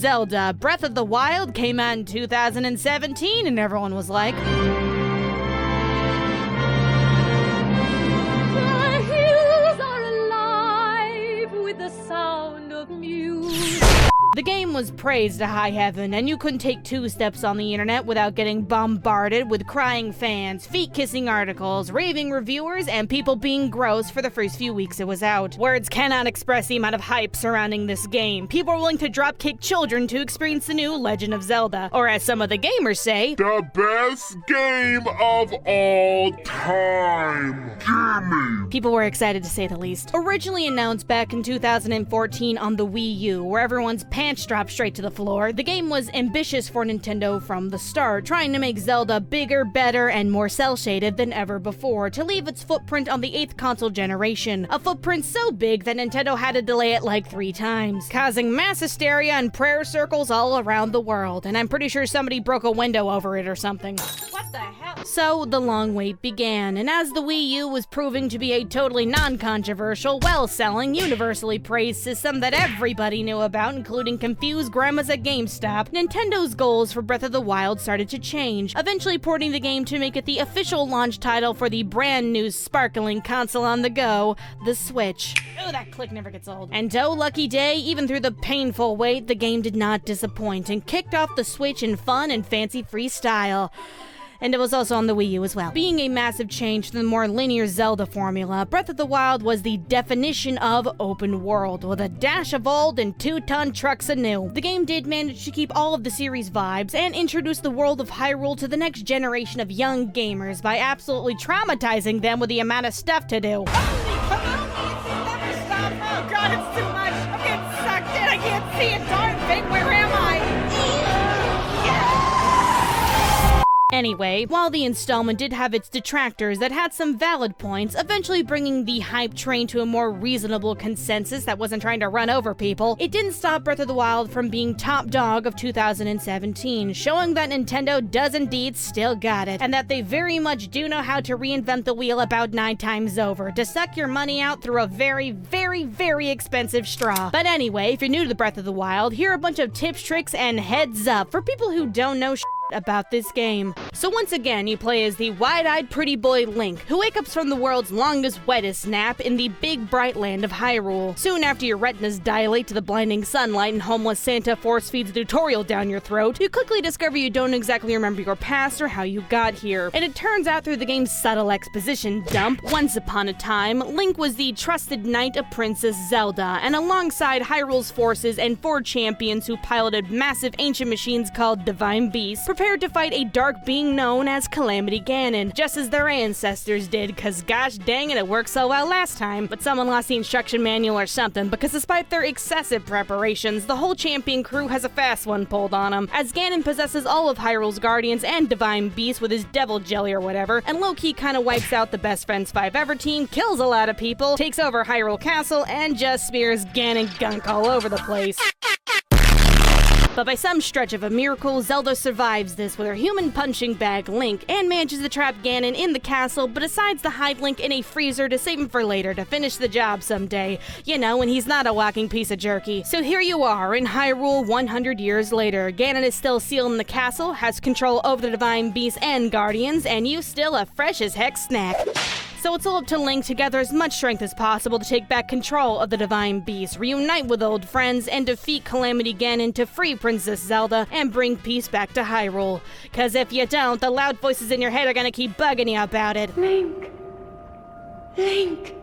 Zelda. Breath of the Wild came out in 2017 and everyone was like, The hills are alive with the sound of music. the game was praised to high heaven, and you couldn't take 2 steps on the internet without getting bombarded with crying fans, feet-kissing articles, raving reviewers, and people being gross for the first few weeks it was out. Words cannot express the amount of hype surrounding this game. People are willing to drop-kick children to experience the new Legend of Zelda, or as some of the gamers say, the best game of all time. Gimme! people were excited to say the least. Originally announced back in 2014 on the Wii U, where everyone's pants dropped straight to the floor, the game was ambitious for Nintendo from the start, trying to make Zelda bigger, better, and more cel-shaded than ever before, to leave its footprint on the 8th console generation. A footprint so big that Nintendo had to delay it like 3 times, causing mass hysteria and prayer circles all around the world, and I'm pretty sure somebody broke a window over it or something. What the hell? So the long wait began, and as the Wii U was proving to be a totally non-controversial, well-selling, universally praised system that everybody knew about, including confused grandmas at GameStop, Nintendo's goals for Breath of the Wild started to change, eventually porting the game to make it the official launch title for the brand new sparkling console on the go, the Switch. Oh, that click never gets old. And oh, lucky day, even through the painful wait, the game did not disappoint and kicked off the Switch in fun and fancy-free style. And it was also on the Wii U as well. Being a massive change to the more linear Zelda formula, Breath of the Wild was the definition of open world, with a dash of old and 2-ton trucks anew. The game did manage to keep all of the series' vibes and introduce the world of Hyrule to the next generation of young gamers by absolutely traumatizing them with the amount of stuff to do. Never stop! Oh god, it's too much! I'm getting sucked in! I can't see a darn thing! Where am I? Anyway, while the installment did have its detractors that had some valid points, eventually bringing the hype train to a more reasonable consensus that wasn't trying to run over people, it didn't stop Breath of the Wild from being top dog of 2017, showing that Nintendo does indeed still got it, and that they very much do know how to reinvent the wheel about 9 times over, to suck your money out through a very, very, very expensive straw. But anyway, if you're new to Breath of the Wild, here are a bunch of tips, tricks, and heads up for people who don't know about this game. So once again, you play as the wide-eyed pretty boy Link, who wakes up from the world's longest, wettest nap in the big, bright land of Hyrule. Soon after your retinas dilate to the blinding sunlight and homeless Santa force feeds a tutorial down your throat, you quickly discover you don't exactly remember your past or how you got here. And it turns out through the game's subtle exposition dump, once upon a time, Link was the trusted knight of Princess Zelda, and alongside Hyrule's forces and 4 champions who piloted massive ancient machines called Divine Beasts, prepared to fight a dark being known as Calamity Ganon, just as their ancestors did, cause gosh dang it worked so well last time, but someone lost the instruction manual or something, because despite their excessive preparations, the whole champion crew has a fast one pulled on them, as Ganon possesses all of Hyrule's guardians and Divine Beasts with his devil jelly or whatever, and low-key kinda wipes out the Best Friends 5 Ever team, kills a lot of people, takes over Hyrule Castle, and just smears Ganon gunk all over the place. But by some stretch of a miracle, Zelda survives this with her human punching bag Link and manages to trap Ganon in the castle, but decides to hide Link in a freezer to save him for later to finish the job someday. You know, when he's not a walking piece of jerky. So here you are in Hyrule 100 years later. Ganon is still sealed in the castle, has control over the Divine Beasts and Guardians, and you still a fresh as heck snack. So it's all up to Link to gather as much strength as possible to take back control of the Divine Beast, reunite with old friends, and defeat Calamity Ganon to free Princess Zelda and bring peace back to Hyrule. Cause if you don't, the loud voices in your head are gonna keep bugging you about it. Link. Link.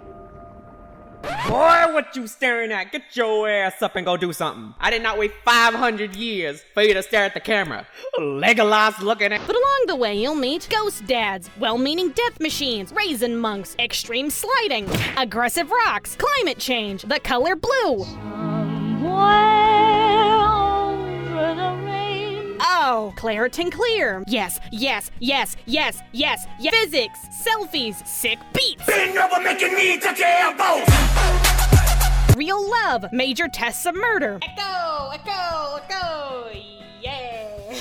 Boy, what you staring at? Get your ass up and go do something. I did not wait 500 years for you to stare at the camera. Legolas looking at— But along the way, you'll meet ghost dads, well-meaning death machines, raisin monks, extreme sliding, aggressive rocks, climate change, the color blue. Somewhere over the rain. Oh, Claritin Clear. Yes, yes, yes, yes, yes, yes. Physics, selfies, sick beats. Bend over making me touch your elbows. Real love, major tests of murder. Echo, echo, echo, yeah.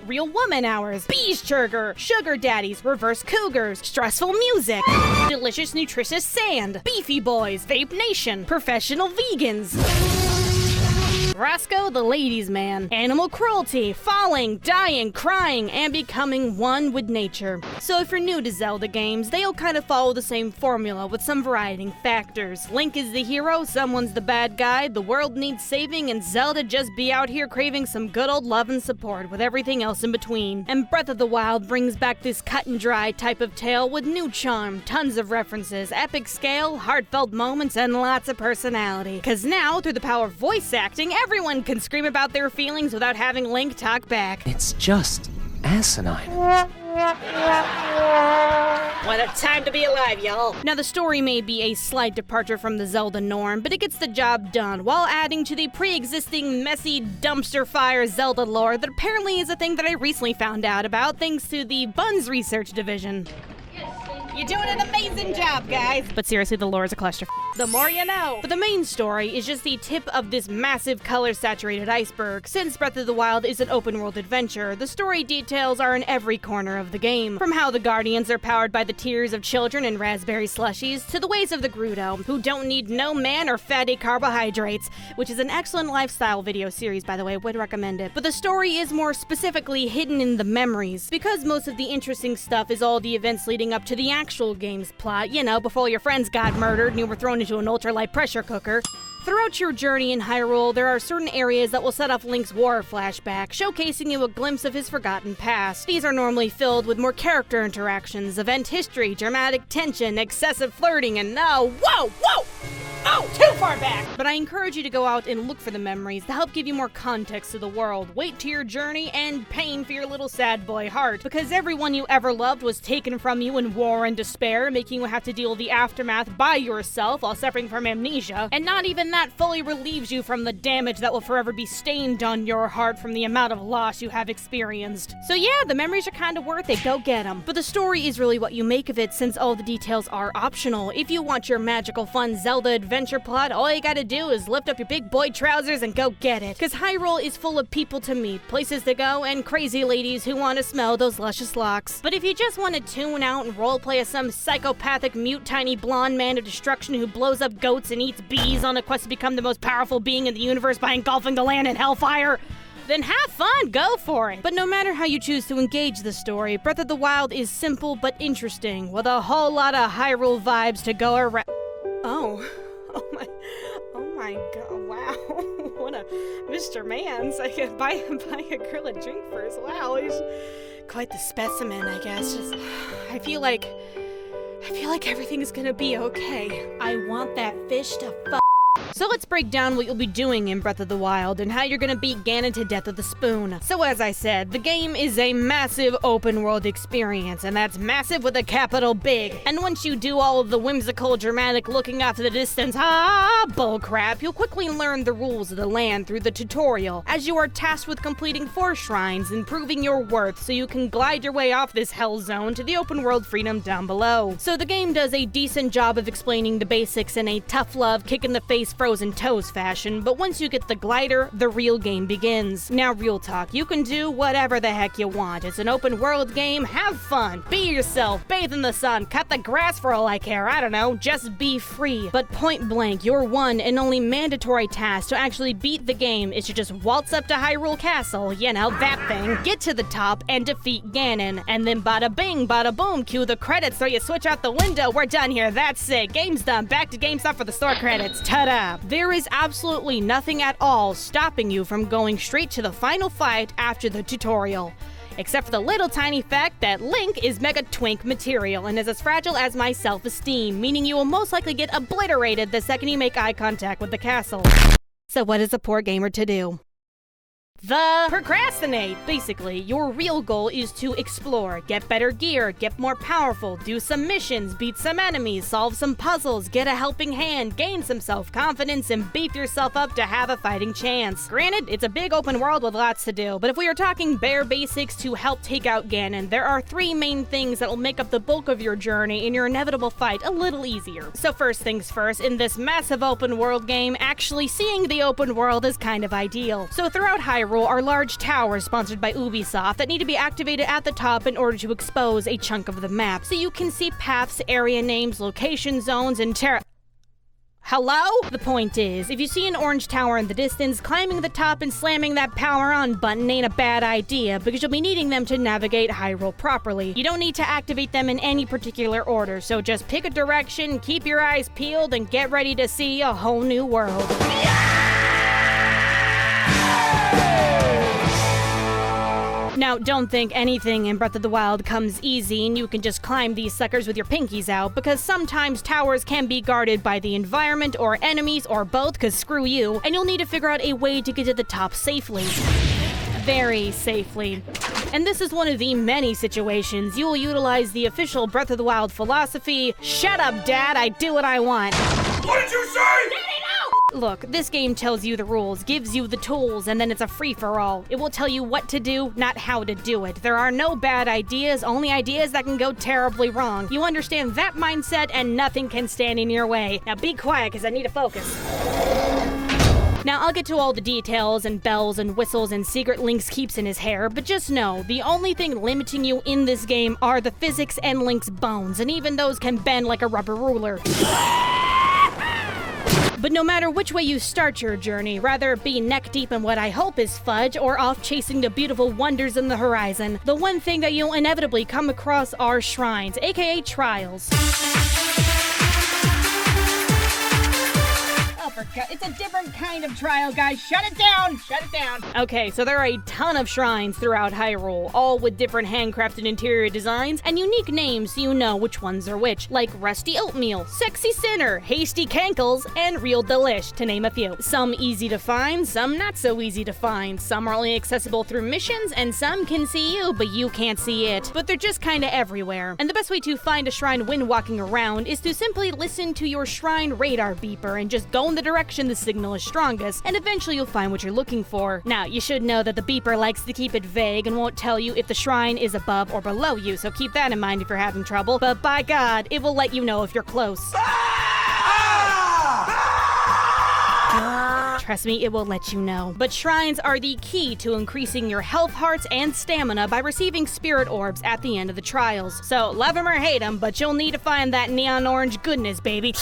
Real woman hours, Beeschurger, sugar daddies, reverse cougars, stressful music, delicious nutritious sand, beefy boys, vape nation, professional vegans. Roscoe the ladies' man. Animal cruelty, falling, dying, crying, and becoming one with nature. So if you're new to Zelda games, they all kind of follow the same formula with some variety factors. Link is the hero, someone's the bad guy, the world needs saving, and Zelda just be out here craving some good old love and support with everything else in between. And Breath of the Wild brings back this cut and dry type of tale with new charm, tons of references, epic scale, heartfelt moments, and lots of personality. Cause now, through the power of voice acting, everyone can scream about their feelings without having Link talk back. It's just asinine. What a time to be alive, y'all. Now, the story may be a slight departure from the Zelda norm, but it gets the job done while adding to the pre-existing messy dumpster fire Zelda lore that apparently is a thing that I recently found out about thanks to the Buns Research Division. You're doing an amazing job, guys! But seriously, the lore is a cluster. The more you know. But the main story is just the tip of this massive color-saturated iceberg. Since Breath of the Wild is an open-world adventure, the story details are in every corner of the game. From how the Guardians are powered by the tears of children and raspberry slushies, to the ways of the Grudo, who don't need no man or fatty carbohydrates, which is an excellent lifestyle video series, by the way, would recommend it. But the story is more specifically hidden in the memories, because most of the interesting stuff is all the events leading up to the actual game's plot, you know, before your friends got murdered and you were thrown into an ultralight pressure cooker. Throughout your journey in Hyrule, there are certain areas that will set off Link's war flashback, showcasing you a glimpse of his forgotten past. These are normally filled with more character interactions, event history, dramatic tension, excessive flirting, and whoa! Oh, too far back! But I encourage you to go out and look for the memories to help give you more context to the world, weight to your journey, and pain for your little sad boy heart. Because everyone you ever loved was taken from you in war and despair, making you have to deal with the aftermath by yourself while suffering from amnesia. And not even that fully relieves you from the damage that will forever be stained on your heart from the amount of loss you have experienced. So yeah, the memories are kind of worth it, go get them. But the story is really what you make of it, since all the details are optional. If you want your magical fun Zelda adventure plot, all you gotta do is lift up your big boy trousers and go get it. Cause Hyrule is full of people to meet, places to go, and crazy ladies who want to smell those luscious locks. But if you just want to tune out and roleplay as some psychopathic, mute, tiny blonde man of destruction who blows up goats and eats bees on a quest to become the most powerful being in the universe by engulfing the land in hellfire, then have fun, go for it. But no matter how you choose to engage the story, Breath of the Wild is simple but interesting, with a whole lot of Hyrule vibes to go around. Oh my god, wow. What a Mr. Mans. I could buy a girl a drink first. Wow, he's quite the specimen, I guess. I feel like everything is gonna be okay. I want that fish to So let's break down what you'll be doing in Breath of the Wild and how you're gonna beat Ganon to death with a spoon. So as I said, the game is a massive open world experience, and that's massive with a capital big. And once you do all of the whimsical, dramatic looking off to the distance, bullcrap, you'll quickly learn the rules of the land through the tutorial, as you are tasked with completing 4 shrines and proving your worth so you can glide your way off this hell zone to the open world freedom down below. So the game does a decent job of explaining the basics in a tough love, kick in the face, frozen toes fashion, but once you get the glider, the real game begins. Now, real talk, you can do whatever the heck you want. It's an open world game, have fun, be yourself, bathe in the sun, cut the grass for all I care, I don't know, just be free. But point blank, your one and only mandatory task to actually beat the game is to just waltz up to Hyrule Castle, you know, that thing, get to the top and defeat Ganon, and then bada bing, bada boom, cue the credits so you switch out the window, we're done here, that's it, game's done, back to GameStop for the store credits, ta-da! There is absolutely nothing at all stopping you from going straight to the final fight after the tutorial. Except for the little tiny fact that Link is mega twink material and is as fragile as my self-esteem, meaning you will most likely get obliterated the second you make eye contact with the castle. So what is a poor gamer to do? Procrastinate! Basically, your real goal is to explore, get better gear, get more powerful, do some missions, beat some enemies, solve some puzzles, get a helping hand, gain some self-confidence, and beef yourself up to have a fighting chance. Granted, it's a big open world with lots to do, but if we are talking bare basics to help take out Ganon, there are 3 main things that will make up the bulk of your journey and your inevitable fight a little easier. So first things first, in this massive open world game, actually seeing the open world is kind of ideal. So throughout Hyrule are large towers sponsored by Ubisoft that need to be activated at the top in order to expose a chunk of the map, so you can see paths, area names, location zones, and Hello? The point is, if you see an orange tower in the distance, climbing the top and slamming that power on button ain't a bad idea because you'll be needing them to navigate Hyrule properly. You don't need to activate them in any particular order, so just pick a direction, keep your eyes peeled, and get ready to see a whole new world. Now, don't think anything in Breath of the Wild comes easy and you can just climb these suckers with your pinkies out, because sometimes towers can be guarded by the environment or enemies or both, because screw you, and you'll need to figure out a way to get to the top safely. Very safely. And this is one of the many situations you will utilize the official Breath of the Wild philosophy, "Shut up, Dad, I do what I want." What did you say? Look, this game tells you the rules, gives you the tools, and then it's a free-for-all. It will tell you what to do, not how to do it. There are no bad ideas, only ideas that can go terribly wrong. You understand that mindset, and nothing can stand in your way. Now be quiet, because I need to focus. Now, I'll get to all the details and bells and whistles and secret Link's keeps in his hair, but just know, the only thing limiting you in this game are the physics and Link's bones, and even those can bend like a rubber ruler. But no matter which way you start your journey, rather be neck deep in what I hope is fudge or off chasing the beautiful wonders in the horizon, the one thing that you'll inevitably come across are shrines, aka trials. It's a different kind of trial, guys. Shut it down! Shut it down! Okay, so there are a ton of shrines throughout Hyrule, all with different handcrafted interior designs and unique names so you know which ones are which, like Rusty Oatmeal, Sexy Sinner, Hasty Cankles, and Real Delish, to name a few. Some easy to find, some not so easy to find. Some are only accessible through missions, and some can see you, but you can't see it. But they're just kinda everywhere. And the best way to find a shrine when walking around is to simply listen to your shrine radar beeper and just go in the direction the signal is strongest, and eventually you'll find what you're looking for. Now, you should know that the beeper likes to keep it vague and won't tell you if the shrine is above or below you, so keep that in mind if you're having trouble, but by God, it will let you know if you're close. Trust me, it will let you know. But shrines are the key to increasing your health, hearts, and stamina by receiving spirit orbs at the end of the trials. So, love 'em or hate 'em, but you'll need to find that neon orange goodness, baby.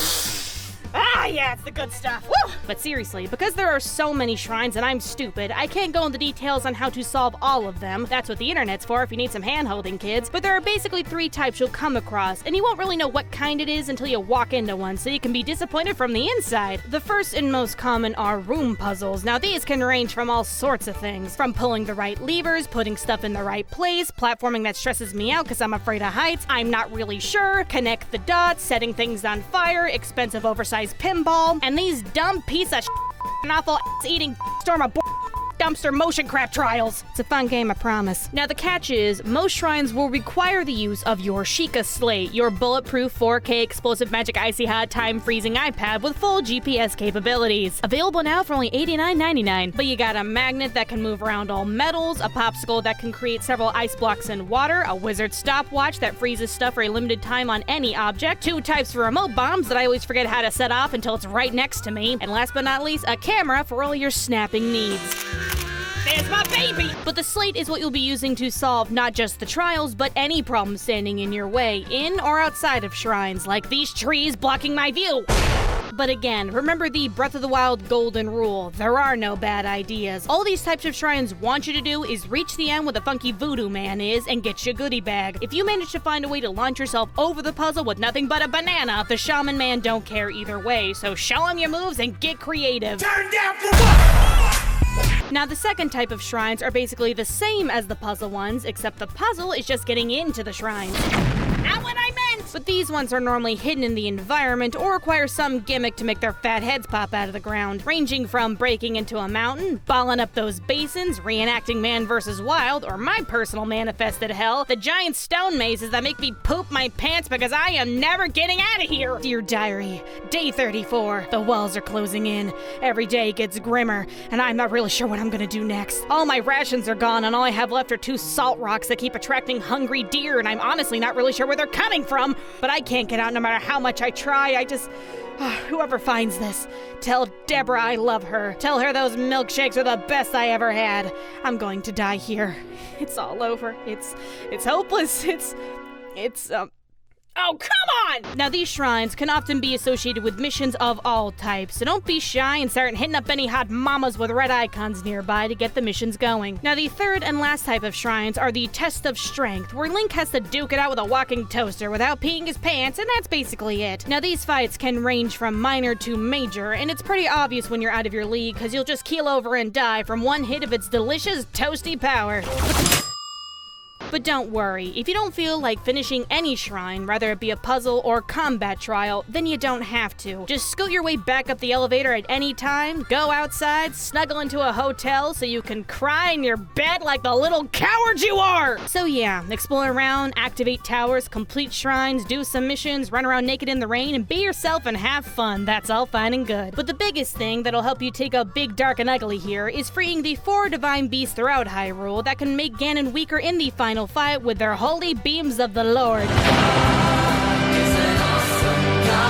Ah, yeah, it's the good stuff. Woo! But seriously, because there are so many shrines and I'm stupid, I can't go into details on how to solve all of them. That's what the internet's for if you need some hand-holding, kids. But there are basically 3 types you'll come across, and you won't really know what kind it is until you walk into one, so you can be disappointed from the inside. The first and most common are room puzzles. Now, these can range from all sorts of things, from pulling the right levers, putting stuff in the right place, platforming that stresses me out because I'm afraid of heights, I'm not really sure, connect the dots, setting things on fire, expensive oversized pinball, and these dumb piece of awful eating storm of dumpster motion crap trials. It's a fun game, I promise. Now, the catch is, most shrines will require the use of your Sheikah Slate, your bulletproof 4K explosive magic icy hot time freezing iPad with full GPS capabilities. Available now for only $89.99. But you got a magnet that can move around all metals, a popsicle that can create several ice blocks in water, a wizard stopwatch that freezes stuff for a limited time on any object, 2 types for remote bombs that I always forget how to set off until it's right next to me, and last but not least, a camera for all your snapping needs. There's my baby! But the slate is what you'll be using to solve not just the trials, but any problem standing in your way, in or outside of shrines, like these trees blocking my view. But again, remember the Breath of the Wild golden rule. There are no bad ideas. All these types of shrines want you to do is reach the end where the funky voodoo man is and get your goodie bag. If you manage to find a way to launch yourself over the puzzle with nothing but a banana, the shaman man don't care either way, so show him your moves and get creative. Turn down for what? Now, the second type of shrines are basically the same as the puzzle ones, except the puzzle is just getting into the shrines. Not what I meant! But these ones are normally hidden in the environment or require some gimmick to make their fat heads pop out of the ground, ranging from breaking into a mountain, balling up those basins, reenacting Man vs. Wild, or my personal manifested hell, the giant stone mazes that make me poop my pants because I am never getting out of here! Dear Diary, day 34. The walls are closing in. Every day gets grimmer, and I'm not really sure what I'm gonna do next. All my rations are gone, and all I have left are 2 salt rocks that keep attracting hungry deer, and I'm honestly not really sure where they're coming from, but I can't get out no matter how much I try. Whoever finds this, tell Deborah I love her. Tell her those milkshakes are the best I ever had. I'm going to die here. It's all over. It's hopeless. Oh, come on! Now, these shrines can often be associated with missions of all types, so don't be shy and start hitting up any hot mamas with red icons nearby to get the missions going. Now, the third and last type of shrines are the Test of Strength, where Link has to duke it out with a walking toaster without peeing his pants, and that's basically it. Now, these fights can range from minor to major, and it's pretty obvious when you're out of your league, because you'll just keel over and die from one hit of its delicious toasty power. But don't worry, if you don't feel like finishing any shrine, whether it be a puzzle or combat trial, then you don't have to. Just scoot your way back up the elevator at any time, go outside, snuggle into a hotel so you can cry in your bed like the little coward you are! So yeah, explore around, activate towers, complete shrines, do some missions, run around naked in the rain, and be yourself and have fun. That's all fine and good. But the biggest thing that'll help you take out Big, Dark, and Ugly here is freeing the 4 divine beasts throughout Hyrule that can make Ganon weaker in the final fight with their holy beams of the Lord.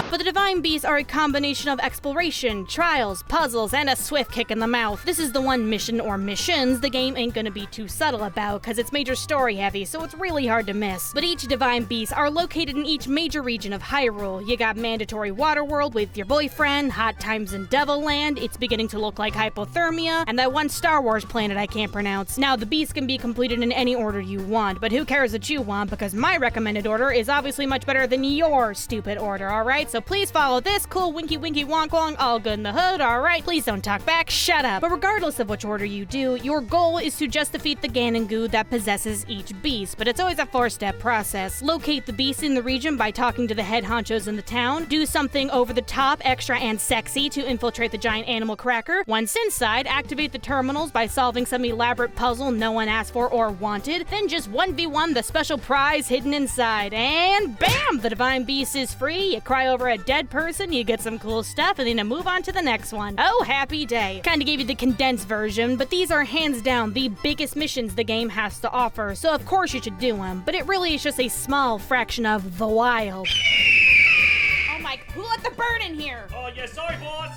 But the Divine Beasts are a combination of exploration, trials, puzzles, and a swift kick in the mouth. This is the one mission or missions the game ain't gonna be too subtle about, cause it's major story heavy, so it's really hard to miss. But each Divine Beast are located in each major region of Hyrule. You got mandatory water world with your boyfriend, hot times in Devil Land, it's beginning to look like hypothermia, and that one Star Wars planet I can't pronounce. Now, the beasts can be completed in any order you want, but who cares what you want, because my recommended order is obviously much better than your stupid order, alright? So please follow this cool winky winky wonk wonk, all good in the hood, alright? Please don't talk back, shut up. But regardless of which order you do, your goal is to just defeat the Ganon goo that possesses each beast, but it's always a 4-step process. Locate the beast in the region by talking to the head honchos in the town, do something over the top, extra, and sexy to infiltrate the giant animal cracker. Once inside, activate the terminals by solving some elaborate puzzle no one asked for or wanted, then just 1v1 the special prize hidden inside, and bam! The Divine Beast is free, you cry over a dead person, you get some cool stuff, and then you move on to the next one. Oh, happy day. Kinda gave you the condensed version, but these are hands down the biggest missions the game has to offer, so of course you should do them, but it really is just a small fraction of the wild. Oh my, who let the bird in here? Oh, yeah, sorry, boss.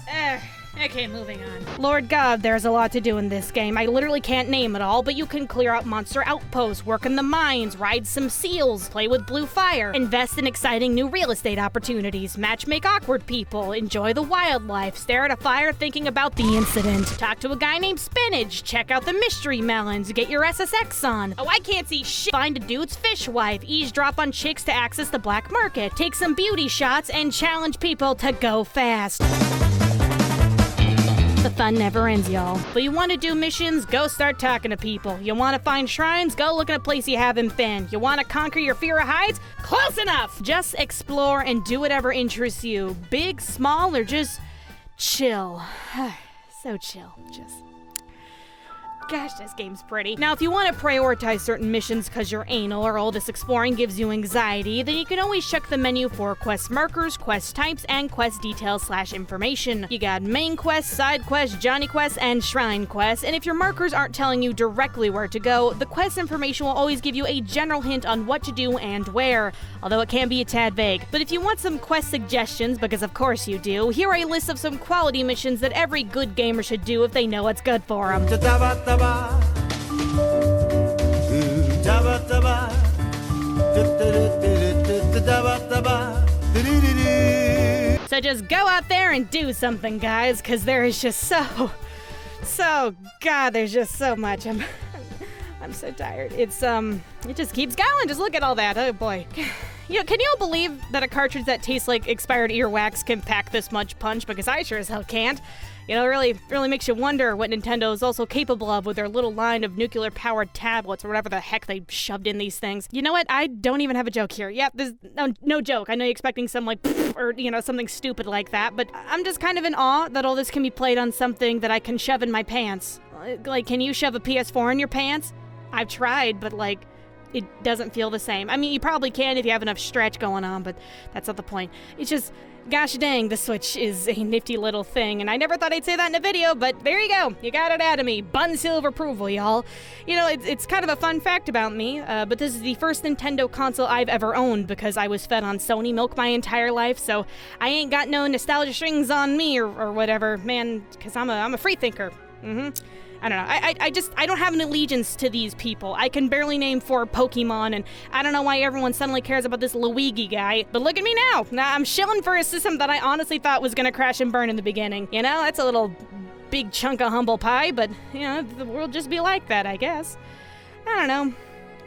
Okay, moving on. Lord God, there's a lot to do in this game. I literally can't name it all, but you can clear out monster outposts, work in the mines, ride some seals, play with blue fire, invest in exciting new real estate opportunities, matchmake awkward people, enjoy the wildlife, stare at a fire thinking about the incident, talk to a guy named Spinach, check out the mystery melons, get your SSX on. Oh, I can't see shit. Find a dude's fish wife, eavesdrop on chicks to access the black market, take some beauty shots, and challenge people to go fast. The fun never ends, y'all. But you want to do missions? Go start talking to people. You want to find shrines? Go look at a place you haven't been. You want to conquer your fear of heights? Close enough! Just explore and do whatever interests you. Big, small, or just chill. So chill. Just... Gosh, this game's pretty. Now, if you want to prioritize certain missions because you're anal or all this exploring gives you anxiety, then you can always check the menu for quest markers, quest types, and quest details / information. You got main quests, side quests, Johnny quests, and shrine quests, and if your markers aren't telling you directly where to go, the quest information will always give you a general hint on what to do and where, although it can be a tad vague. But if you want some quest suggestions, because of course you do, here are a list of some quality missions that every good gamer should do if they know what's good for them. So just go out there and do something, guys, because there is just God, there's just so much. I'm so tired. It just keeps going. Just look at all that. Oh boy. You know, can you believe that a cartridge that tastes like expired earwax can pack this much punch? Because I sure as hell can't. You know, it really makes you wonder what Nintendo is also capable of with their little line of nuclear-powered tablets or whatever the heck they shoved in these things. You know what? I don't even have a joke here. Yep, there's no joke. I know you're expecting some like, or, you know, something stupid like that, but I'm just kind of in awe that all this can be played on something that I can shove in my pants. Like, can you shove a PS4 in your pants? I've tried, but like, it doesn't feel the same. I mean, you probably can if you have enough stretch going on, but that's not the point. It's just, gosh dang, the Switch is a nifty little thing, and I never thought I'd say that in a video, but there you go. You got it out of me. Bun seal of approval, y'all. You know, it's kind of a fun fact about me, but this is the first Nintendo console I've ever owned because I was fed on Sony milk my entire life, so I ain't got no nostalgia strings on me or whatever, man, because I'm a free thinker. I don't know. I don't have an allegiance to these people. I can barely name 4 Pokemon, and I don't know why everyone suddenly cares about this Luigi guy. But look at me now. Now I'm shilling for a system that I honestly thought was gonna crash and burn in the beginning. You know, that's a little big chunk of humble pie, but, you know, the world just be like that, I guess. I don't know.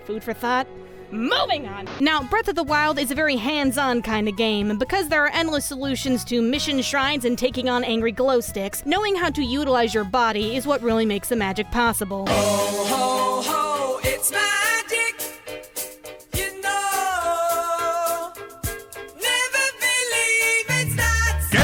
Food for thought. Moving on! Now, Breath of the Wild is a very hands-on kind of game, and because there are endless solutions to mission shrines and taking on angry glow sticks, knowing how to utilize your body is what really makes the magic possible. Ho, ho, ho, it's magic. You know, never believe it's not so.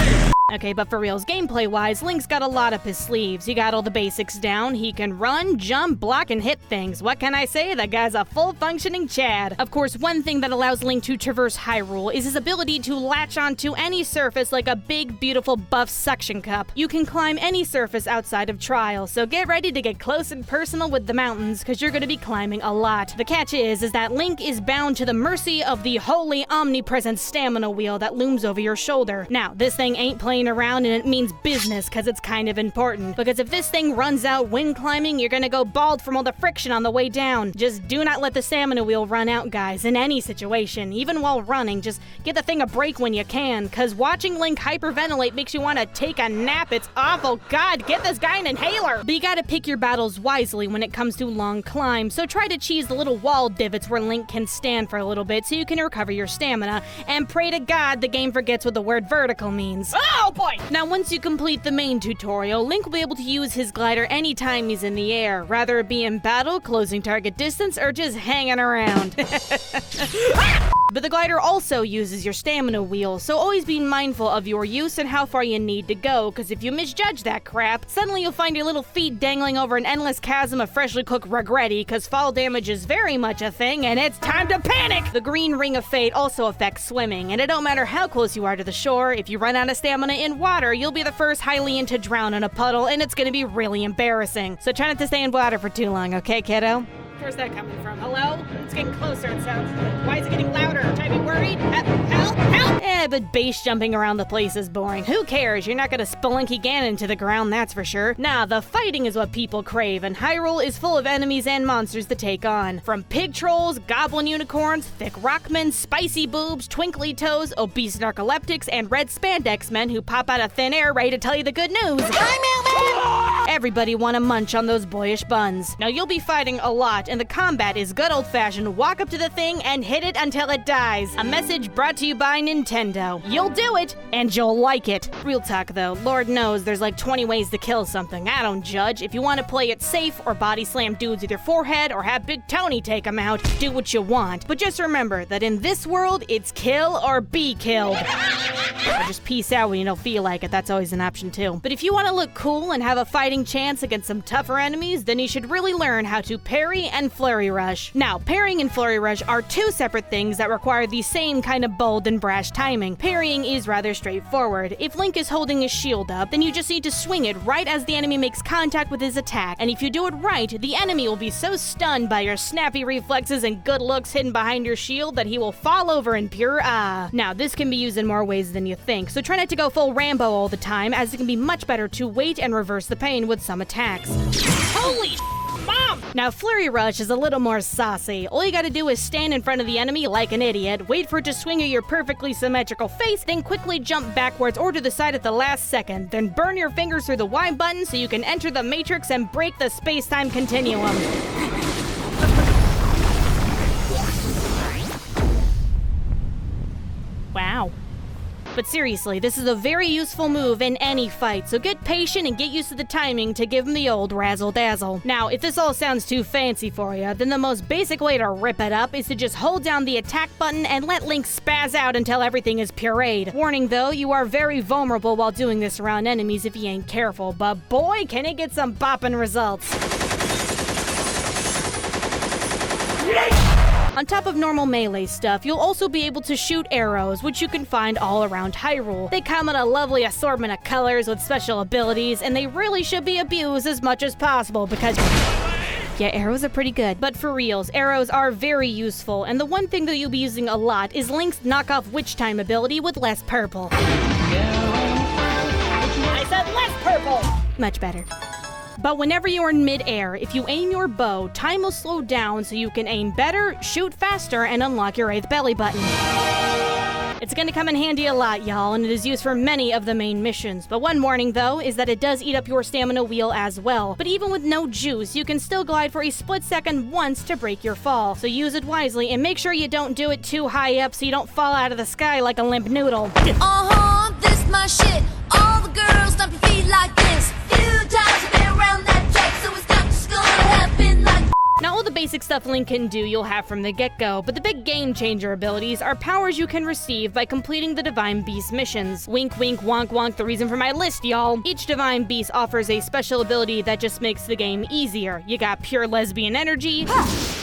Okay, but for reals, gameplay-wise, Link's got a lot up his sleeves. You got all the basics down. He can run, jump, block, and hit things. What can I say? That guy's a full-functioning Chad. Of course, one thing that allows Link to traverse Hyrule is his ability to latch onto any surface like a big, beautiful, buff suction cup. You can climb any surface outside of Trial, so get ready to get close and personal with the mountains, because you're going to be climbing a lot. The catch is that Link is bound to the mercy of the holy, omnipresent stamina wheel that looms over your shoulder. Now, this thing ain't playing around, and it means business because it's kind of important. Because if this thing runs out when climbing, you're gonna go bald from all the friction on the way down. Just do not let the stamina wheel run out, guys, in any situation. Even while running, just give the thing a break when you can, because watching Link hyperventilate makes you want to take a nap. It's awful. God, get this guy an inhaler! But you gotta pick your battles wisely when it comes to long climbs, so try to cheese the little wall divots where Link can stand for a little bit so you can recover your stamina, and pray to God the game forgets what the word vertical means. Oh boy! Now, once you complete the main tutorial, Link will be able to use his glider anytime he's in the air, rather it be in battle, closing target distance, or just hanging around. But the glider also uses your stamina wheel, so always be mindful of your use and how far you need to go, because if you misjudge that crap, suddenly you'll find your little feet dangling over an endless chasm of freshly cooked regretti, because fall damage is very much a thing, and it's time to panic! The green ring of fate also affects swimming, and it don't matter how close you are to the shore, if you run out of stamina in water, you'll be the first Hylian to drown in a puddle, and it's gonna be really embarrassing. So try not to stay in water for too long, okay, kiddo? Where's that coming from? Hello? It's getting closer, it sounds. Why is it getting louder? Should I be worried? Help! Help! But base jumping around the place is boring. Who cares? You're not gonna spelunky Ganon to the ground, that's for sure. Nah, the fighting is what people crave, and Hyrule is full of enemies and monsters to take on. From pig trolls, goblin unicorns, thick rockmen, spicy boobs, twinkly toes, obese narcoleptics, and red spandex men who pop out of thin air ready to tell you the good news. Everybody wanna munch on those boyish buns. Now, you'll be fighting a lot, and the combat is good old-fashioned walk up to the thing and hit it until it dies. A message brought to you by Nintendo. You'll do it, and you'll like it. Real talk though, Lord knows there's like 20 ways to kill something. I don't judge. If you want to play it safe or body slam dudes with your forehead or have Big Tony take them out, do what you want. But just remember that in this world, it's kill or be killed. Or just peace out when you don't feel like it, that's always an option too. But if you want to look cool and have a fighting chance against some tougher enemies, then you should really learn how to parry and flurry rush. Now, parrying and flurry rush are two separate things that require the same kind of bold and brash timing. Parrying is rather straightforward. If Link is holding his shield up, then you just need to swing it right as the enemy makes contact with his attack, and if you do it right, the enemy will be so stunned by your snappy reflexes and good looks hidden behind your shield that he will fall over in pure awe. Now, this can be used in more ways than you think, so try not to go full Rambo all the time, as it can be much better to wait and reverse the pain with some attacks. Holy Mom! Now, Flurry Rush is a little more saucy. All you gotta do is stand in front of the enemy like an idiot, wait for it to swing at your perfectly symmetrical face, then quickly jump backwards or to the side at the last second, then burn your fingers through the Y button so you can enter the Matrix and break the space-time continuum. Wow. But seriously, this is a very useful move in any fight, so get patient and get used to the timing to give him the old razzle-dazzle. Now, if this all sounds too fancy for you, then the most basic way to rip it up is to just hold down the attack button and let Link spaz out until everything is pureed. Warning though, you are very vulnerable while doing this around enemies if you ain't careful, but boy, can it get some boppin' results. On top of normal melee stuff, you'll also be able to shoot arrows, which you can find all around Hyrule. They come in a lovely assortment of colors with special abilities, and they really should be abused as much as possible because... yeah, arrows are pretty good. But for reals, arrows are very useful, and the one thing that you'll be using a lot is Link's knockoff Witch Time ability with less purple. I said less purple! Much better. But whenever you're in mid-air, if you aim your bow, time will slow down so you can aim better, shoot faster, and unlock your 8th belly button. It's gonna come in handy a lot, y'all, and it is used for many of the main missions. But one warning, though, is that it does eat up your stamina wheel as well. But even with no juice, you can still glide for a split second once to break your fall. So use it wisely, and make sure you don't do it too high up so you don't fall out of the sky like a limp noodle. This my shit. All the girls stomp your feet like this. Few times you've been around that track, so it's not just gonna happen like. Now, all the basic stuff Link can do you'll have from the get-go, but the big game-changer abilities are powers you can receive by completing the Divine Beast missions. Wink, wink, wonk, wonk, the reason for my list, y'all. Each Divine Beast offers a special ability that just makes the game easier. You got Pure Lesbian Energy,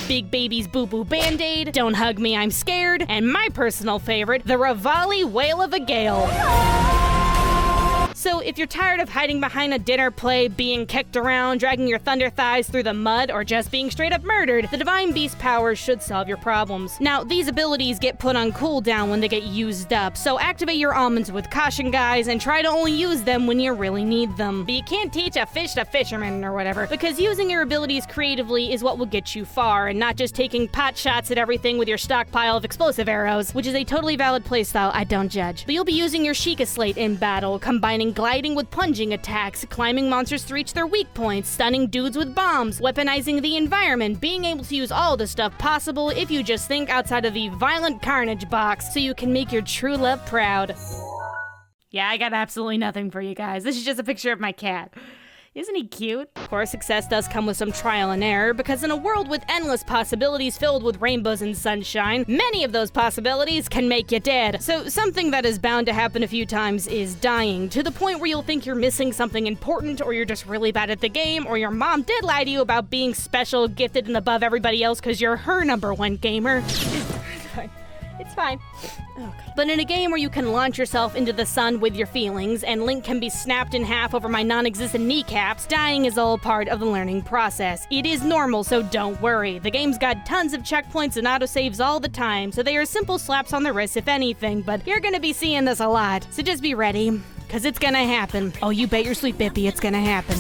Big Baby's Boo-Boo Band-Aid, Don't Hug Me, I'm Scared, and my personal favorite, the Revali Wail of a Gale. So if you're tired of hiding behind a dinner plate, being kicked around, dragging your thunder thighs through the mud, or just being straight up murdered, the Divine Beast powers should solve your problems. Now, these abilities get put on cooldown when they get used up, so activate your almonds with caution, guys, and try to only use them when you really need them. But you can't teach a fish to fisherman or whatever, because using your abilities creatively is what will get you far, and not just taking pot shots at everything with your stockpile of explosive arrows, which is a totally valid playstyle, I don't judge. But you'll be using your Sheikah Slate in battle, combining gliding with plunging attacks, climbing monsters to reach their weak points, stunning dudes with bombs, weaponizing the environment, being able to use all the stuff possible if you just think outside of the violent carnage box so you can make your true love proud. Yeah, I got absolutely nothing for you guys. This is just a picture of my cat. Isn't he cute? Of course, success does come with some trial and error, because in a world with endless possibilities filled with rainbows and sunshine, many of those possibilities can make you dead. So something that is bound to happen a few times is dying, to the point where you'll think you're missing something important, or you're just really bad at the game, or your mom did lie to you about being special, gifted, and above everybody else because you're her #1 gamer. It's fine. Okay. But in a game where you can launch yourself into the sun with your feelings, and Link can be snapped in half over my non-existent kneecaps, dying is all part of the learning process. It is normal, so don't worry. The game's got tons of checkpoints and autosaves all the time, so they are simple slaps on the wrist if anything, but you're gonna be seeing this a lot. So just be ready, cause it's gonna happen. Oh, you bet your sweet Bippy it's gonna happen.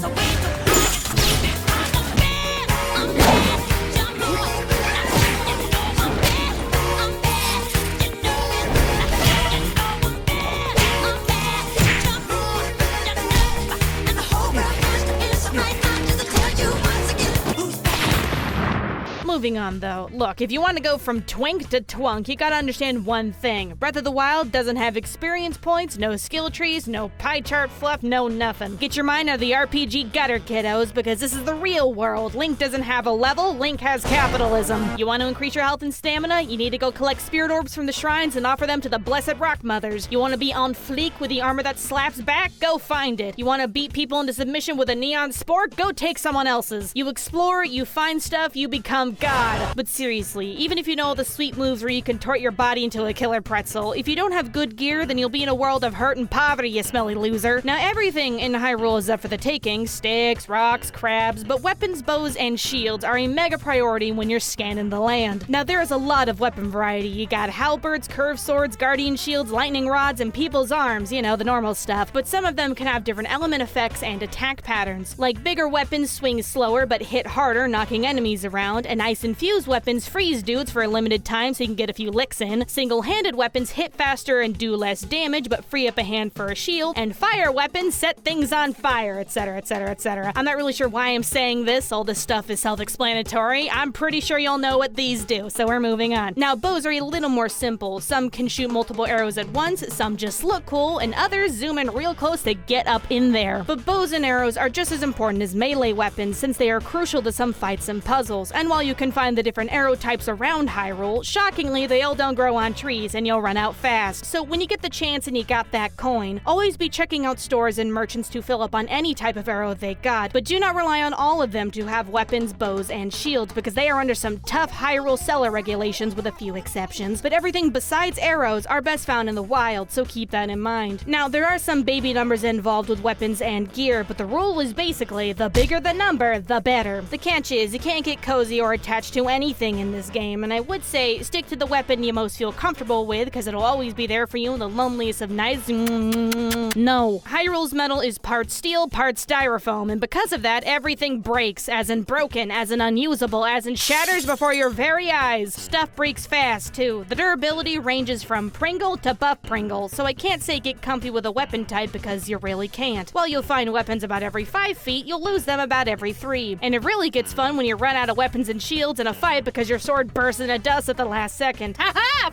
Moving on, though. Look, if you want to go from twink to twunk, you gotta understand one thing. Breath of the Wild doesn't have experience points, no skill trees, no pie chart fluff, no nothing. Get your mind out of the RPG gutter, kiddos, because this is the real world. Link doesn't have a level, Link has capitalism. You want to increase your health and stamina? You need to go collect spirit orbs from the shrines and offer them to the blessed rock mothers. You want to be on fleek with the armor that slaps back? Go find it. You want to beat people into submission with a neon spork? Go take someone else's. You explore, you find stuff, you become God. But seriously, even if you know all the sweet moves where you contort your body into a killer pretzel, if you don't have good gear, then you'll be in a world of hurt and poverty, you smelly loser. Now, everything in Hyrule is up for the taking. Sticks, rocks, crabs, but weapons, bows, and shields are a mega priority when you're scanning the land. Now, there is a lot of weapon variety. You got halberds, curved swords, guardian shields, lightning rods, and people's arms, you know, the normal stuff. But some of them can have different element effects and attack patterns. Like bigger weapons swing slower but hit harder, knocking enemies around, and ice-infused weapons freeze dudes for a limited time so you can get a few licks in. Single-handed weapons hit faster and do less damage but free up a hand for a shield. And fire weapons set things on fire, etc, etc, etc. I'm not really sure why I'm saying this. All this stuff is self-explanatory. I'm pretty sure y'all know what these do, so we're moving on. Now, bows are a little more simple. Some can shoot multiple arrows at once, some just look cool, and others zoom in real close to get up in there. But bows and arrows are just as important as melee weapons since they are crucial to some fights and puzzles. And while you can find the different arrow types around Hyrule, shockingly, they all don't grow on trees and you'll run out fast. So when you get the chance and you got that coin, always be checking out stores and merchants to fill up on any type of arrow they got, but do not rely on all of them to have weapons, bows, and shields because they are under some tough Hyrule seller regulations with a few exceptions. But everything besides arrows are best found in the wild, so keep that in mind. Now, there are some baby numbers involved with weapons and gear, but the rule is basically the bigger the number, the better. The catch is you can't get cozy or attach attached to anything in this game, and I would say stick to the weapon you most feel comfortable with, because it'll always be there for you in the loneliest of nights. No. Hyrule's metal is part steel, part styrofoam, and because of that, everything breaks, as in broken, as in unusable, as in shatters before your very eyes. Stuff breaks fast, too. The durability ranges from Pringle to Buff Pringle, so I can't say get comfy with a weapon type because you really can't. While you'll find weapons about every 5 feet, you'll lose them about every 3. And it really gets fun when you run out of weapons and shields in a fight because your sword bursts into dust at the last second. Ha-ha!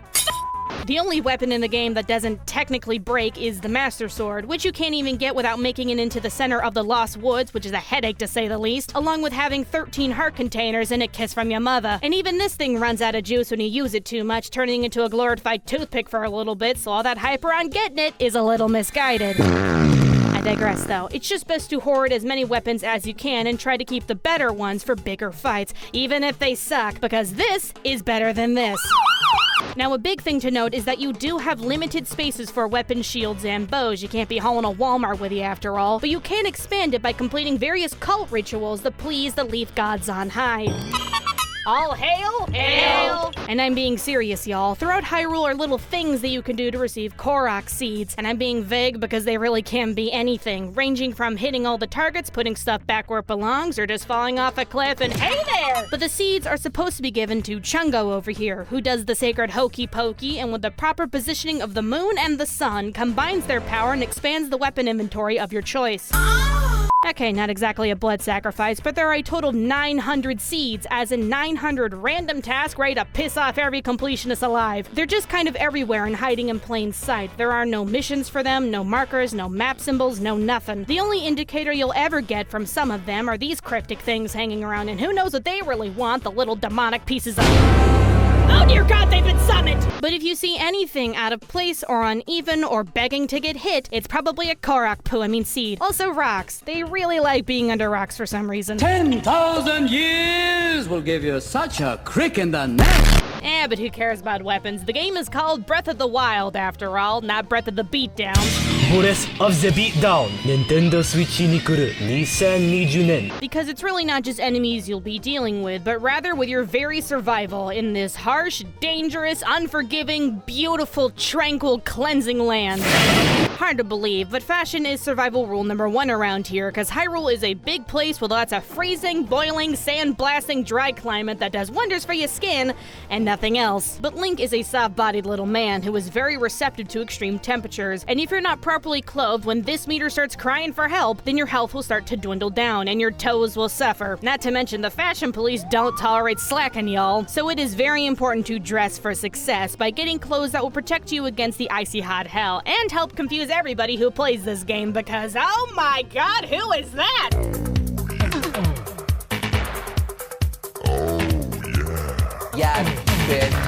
The only weapon in the game that doesn't technically break is the Master Sword, which you can't even get without making it into the center of the Lost Woods, which is a headache to say the least, along with having 13 heart containers and a kiss from your mother. And even this thing runs out of juice when you use it too much, turning into a glorified toothpick for a little bit, so all that hype around getting it is a little misguided. I digress, though. It's just best to hoard as many weapons as you can and try to keep the better ones for bigger fights, even if they suck, because this is better than this. Now, a big thing to note is that you do have limited spaces for weapons, shields, and bows. You can't be hauling a Walmart with you after all, but you can expand it by completing various cult rituals that please the leaf gods on high. All hail! Hail! And I'm being serious, y'all. Throughout Hyrule are little things that you can do to receive Korok seeds, and I'm being vague because they really can be anything, ranging from hitting all the targets, putting stuff back where it belongs, or just falling off a cliff and hey there! But the seeds are supposed to be given to Chungo over here, who does the sacred hokey pokey, and with the proper positioning of the moon and the sun, combines their power and expands the weapon inventory of your choice. Okay, not exactly a blood sacrifice, but there are a total of 900 seeds, as in 900 random tasks ready to piss off every completionist alive. They're just kind of everywhere and hiding in plain sight. There are no missions for them, no markers, no map symbols, no nothing. The only indicator you'll ever get from some of them are these cryptic things hanging around, and who knows what they really want, the little demonic pieces of... Oh dear God, they've been summoned! But if you see anything out of place or uneven or begging to get hit, it's probably a Korok seed. Also rocks. They really like being under rocks for some reason. 10,000 years will give you such a crick in the neck. But who cares about weapons? The game is called Breath of the Wild, after all, not Breath of the Beatdown. Breath of the Beatdown, Nintendo Switchに来る2020年. Because it's really not just enemies you'll be dealing with, but rather with your very survival in this harsh, dangerous, unforgiving, beautiful, tranquil, cleansing land. Hard to believe, but fashion is survival rule number 1 around here, because Hyrule is a big place with lots of freezing, boiling, sand-blasting, dry climate that does wonders for your skin, and nothing else. But Link is a soft-bodied little man who is very receptive to extreme temperatures, and if you're not properly clothed when this meter starts crying for help, then your health will start to dwindle down, and your toes will suffer. Not to mention the fashion police don't tolerate slacking, y'all. So it is very important to dress for success by getting clothes that will protect you against the icy hot hell, and help confuse everybody who plays this game, because oh my God, who is that? Yeah, bitch.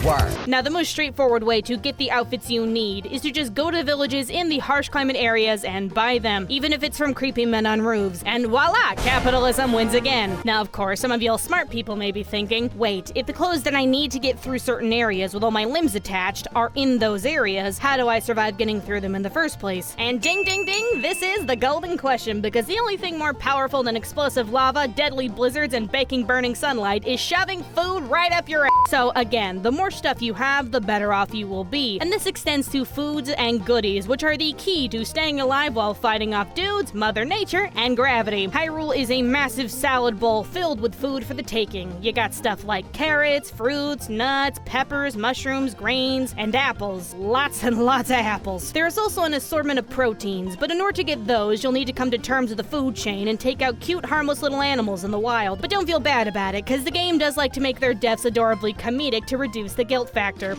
Work. Now, the most straightforward way to get the outfits you need is to just go to villages in the harsh climate areas and buy them, even if it's from creepy men on roofs. And voila, capitalism wins again. Now, of course, some of y'all smart people may be thinking, wait, if the clothes that I need to get through certain areas with all my limbs attached are in those areas, how do I survive getting through them in the first place? And ding, ding, ding, this is the golden question, because the only thing more powerful than explosive lava, deadly blizzards, and baking burning sunlight is shoving food right up your ass. So again, the more stuff you have, the better off you will be. And this extends to foods and goodies, which are the key to staying alive while fighting off dudes, Mother Nature, and gravity. Hyrule is a massive salad bowl filled with food for the taking. You got stuff like carrots, fruits, nuts, peppers, mushrooms, grains, and apples. Lots and lots of apples. There's also an assortment of proteins, but in order to get those, you'll need to come to terms with the food chain and take out cute, harmless little animals in the wild. But don't feel bad about it, because the game does like to make their deaths adorably comedic to reduce the guilt factor.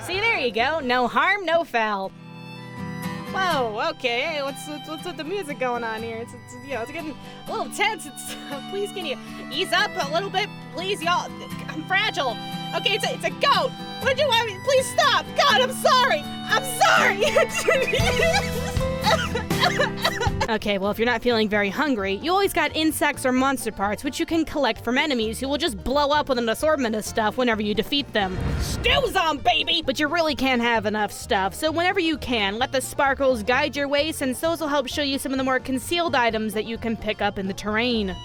See, there you go. No harm, no foul. Whoa, okay. Hey, what's with the music going on here? It's it's getting a little tense. Please, can you ease up a little bit, please, y'all? I'm fragile. Okay, it's a goat. What do you want me? Please stop. God, I'm sorry. I'm sorry. Okay, well, if you're not feeling very hungry, you always got insects or monster parts, which you can collect from enemies who will just blow up with an assortment of stuff whenever you defeat them. Stews on, baby! But you really can't have enough stuff, so whenever you can, let the sparkles guide your way, since those will help show you some of the more concealed items that you can pick up in the terrain.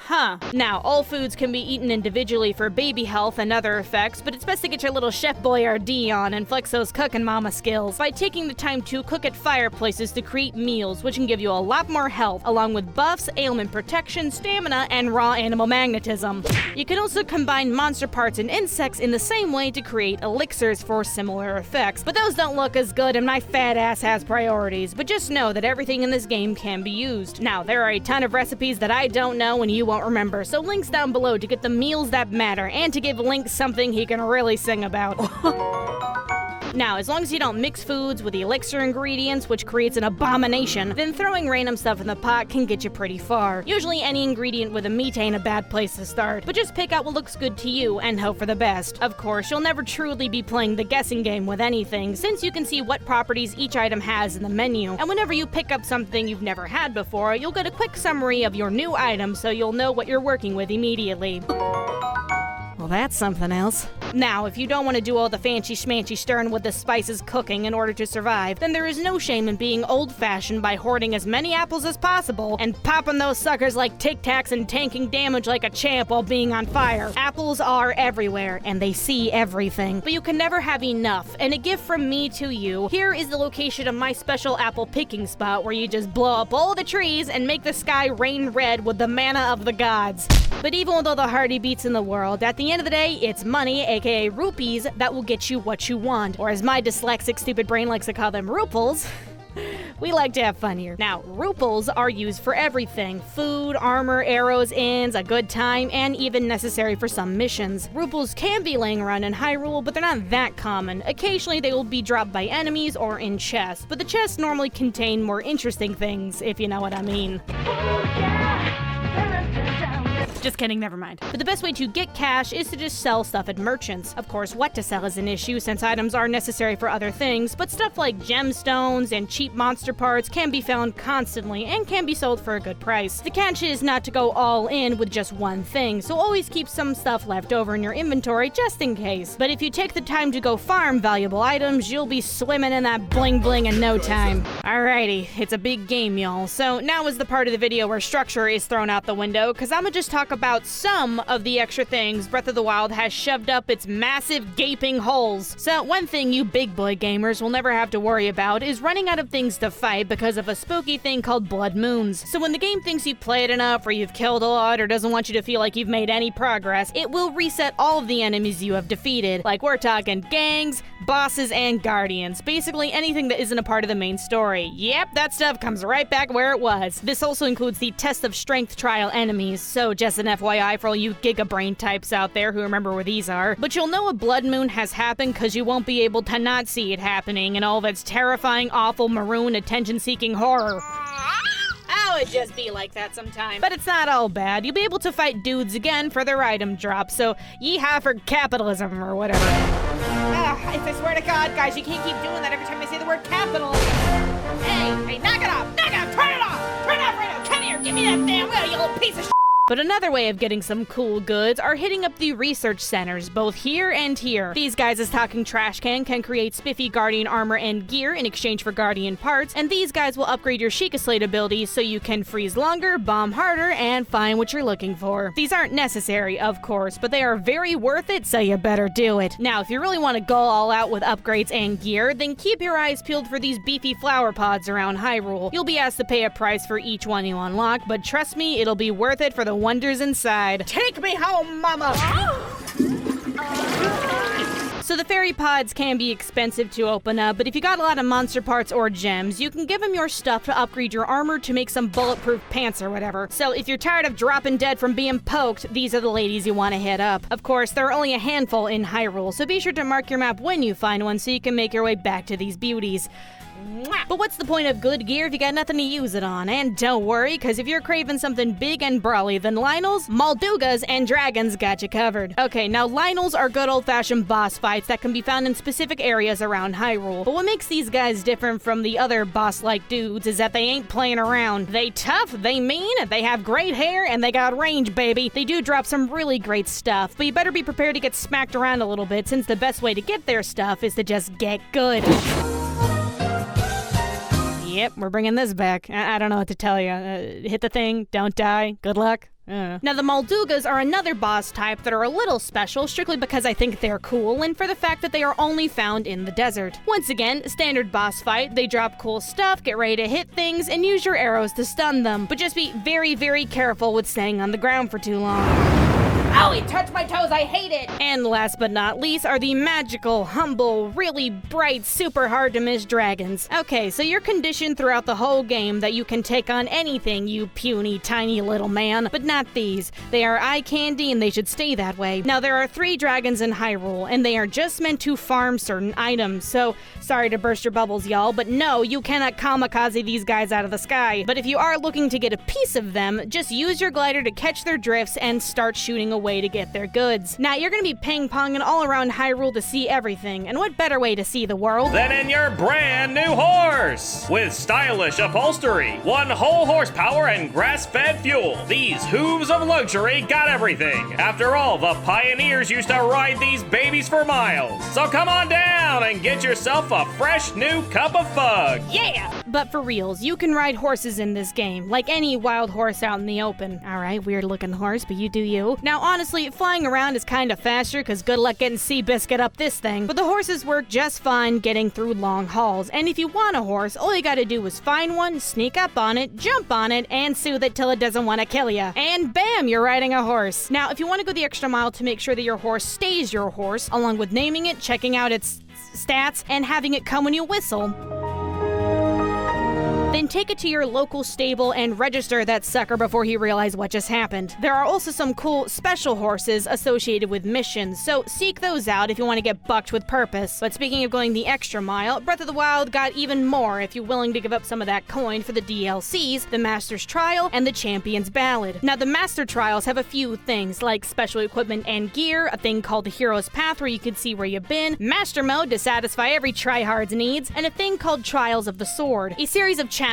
Huh. Now, all foods can be eaten individually for baby health and other effects, but it's best to get your little Chef Boyardee on and flex those cooking mama skills by taking the time to cook at fireplaces to create meals, which can give you a lot more health, along with buffs, ailment protection, stamina, and raw animal magnetism. You can also combine monster parts and insects in the same way to create elixirs for similar effects, but those don't look as good and my fat ass has priorities. But just know that everything in this game can be used. Now, there are a ton of recipes that I don't know and you won't remember, so links down below to get the meals that matter and to give Link something he can really sing about. Now, as long as you don't mix foods with the elixir ingredients, which creates an abomination, then throwing random stuff in the pot can get you pretty far. Usually any ingredient with a meat ain't a bad place to start, but just pick out what looks good to you and hope for the best. Of course, you'll never truly be playing the guessing game with anything, since you can see what properties each item has in the menu. And whenever you pick up something you've never had before, you'll get a quick summary of your new item so you'll know what you're working with immediately. Well, that's something else. Now, if you don't want to do all the fancy schmancy stirring with the spices cooking in order to survive, then there is no shame in being old-fashioned by hoarding as many apples as possible and popping those suckers like Tic Tacs and tanking damage like a champ while being on fire. Apples are everywhere, and they see everything. But you can never have enough, and a gift from me to you, here is the location of my special apple picking spot where you just blow up all the trees and make the sky rain red with the manna of the gods. But even with all the hearty beats in the world, at the end of the day, it's money, aka rupees, that will get you what you want. Or as my dyslexic stupid brain likes to call them, ruples. We like to have fun here. Now, ruples are used for everything. Food, armor, arrows, inns, a good time, and even necessary for some missions. Ruples can be laying around in Hyrule, but they're not that common. Occasionally they will be dropped by enemies or in chests, but the chests normally contain more interesting things, if you know what I mean. Just kidding, never mind. But the best way to get cash is to just sell stuff at merchants. Of course, what to sell is an issue since items are necessary for other things, but stuff like gemstones and cheap monster parts can be found constantly and can be sold for a good price. The catch is not to go all in with just one thing, so always keep some stuff left over in your inventory just in case. But if you take the time to go farm valuable items, you'll be swimming in that bling bling in no time. Alrighty, it's a big game, y'all. So now is the part of the video where structure is thrown out the window, cause I'ma just talk about some of the extra things Breath of the Wild has shoved up its massive gaping holes. So one thing you big boy gamers will never have to worry about is running out of things to fight because of a spooky thing called blood moons. So when the game thinks you've played enough or you've killed a lot or doesn't want you to feel like you've made any progress, it will reset all of the enemies you have defeated. Like we're talking gangs, bosses, and guardians. Basically anything that isn't a part of the main story. Yep, that stuff comes right back where it was. This also includes the test of strength trial enemies, so just an FYI for all you gigabrain types out there who remember where these are. But you'll know a blood moon has happened because you won't be able to not see it happening and all of its terrifying, awful, maroon, attention-seeking horror. Oh, it just be like that sometimes. But it's not all bad. You'll be able to fight dudes again for their item drop, so yeehaw for capitalism or whatever. I swear to God, guys, you can't keep doing that every time I say the word capitalism. Hey, knock it off! Knock it off! Turn it off! Turn it off right now! Come here, give me that damn wheel, you little piece of shit! But another way of getting some cool goods are hitting up the research centers, both here and here. These guys as talking trash can create spiffy Guardian armor and gear in exchange for Guardian parts, and these guys will upgrade your Sheikah Slate abilities so you can freeze longer, bomb harder, and find what you're looking for. These aren't necessary, of course, but they are very worth it, so you better do it. Now, if you really want to go all out with upgrades and gear, then keep your eyes peeled for these beefy flower pods around Hyrule. You'll be asked to pay a price for each one you unlock, but trust me, it'll be worth it for the wonders inside. Take me home, mama! So the fairy pods can be expensive to open up, but if you got a lot of monster parts or gems, you can give them your stuff to upgrade your armor to make some bulletproof pants or whatever. So if you're tired of dropping dead from being poked, these are the ladies you want to hit up. Of course, there are only a handful in Hyrule, so be sure to mark your map when you find one so you can make your way back to these beauties. But what's the point of good gear if you got nothing to use it on? And don't worry, because if you're craving something big and brawly, then Lynels, Moldugas, and Dragons got you covered. Okay, now Lynels are good old-fashioned boss fights that can be found in specific areas around Hyrule. But what makes these guys different from the other boss-like dudes is that they ain't playing around. They tough, they mean, they have great hair, and they got range, baby. They do drop some really great stuff, but you better be prepared to get smacked around a little bit, since the best way to get their stuff is to just get good. Yep, we're bringing this back. I don't know what to tell you. Hit the thing, don't die, good luck. Now, the Moldugas are another boss type that are a little special, strictly because I think they're cool, and for the fact that they are only found in the desert. Once again, standard boss fight, they drop cool stuff, get ready to hit things, and use your arrows to stun them. But just be very, very careful with staying on the ground for too long. Oh, he touched my toes, I hate it! And last but not least are the magical, humble, really bright, super hard to miss dragons. Okay, so you're conditioned throughout the whole game that you can take on anything, you puny, tiny little man, but not these. They are eye candy and they should stay that way. Now, there are 3 dragons in Hyrule, and they are just meant to farm certain items, so sorry to burst your bubbles, y'all, but no, you cannot kamikaze these guys out of the sky. But if you are looking to get a piece of them, just use your glider to catch their drifts and start shooting away to get their goods. Now, you're gonna be ping-ponging all around Hyrule to see everything, and what better way to see the world than in your brand new horse! With stylish upholstery, 1 whole horsepower and grass-fed fuel, these hooves of luxury got everything. After all, the pioneers used to ride these babies for miles. So come on down and get yourself a fresh new cup of fug. Yeah! But for reals, you can ride horses in this game, like any wild horse out in the open. Alright, weird looking horse, but you do you. Now, honestly, flying around is kinda faster, cause good luck getting Seabiscuit up this thing, but the horses work just fine getting through long hauls, and if you want a horse, all you gotta do is find one, sneak up on it, jump on it, and soothe it till it doesn't want to kill ya. And bam, you're riding a horse. Now, if you want to go the extra mile to make sure that your horse stays your horse, along with naming it, checking out its stats, and having it come when you whistle, then take it to your local stable and register that sucker before he realizes what just happened. There are also some cool special horses associated with missions, so seek those out if you want to get bucked with purpose. But speaking of going the extra mile, Breath of the Wild got even more if you're willing to give up some of that coin for the DLCs, the Master's Trial, and the Champion's Ballad. Now, the Master Trials have a few things, like special equipment and gear, a thing called the Hero's Path where you can see where you've been, Master Mode to satisfy every tryhard's needs, and a thing called Trials of the Sword, a series of challenges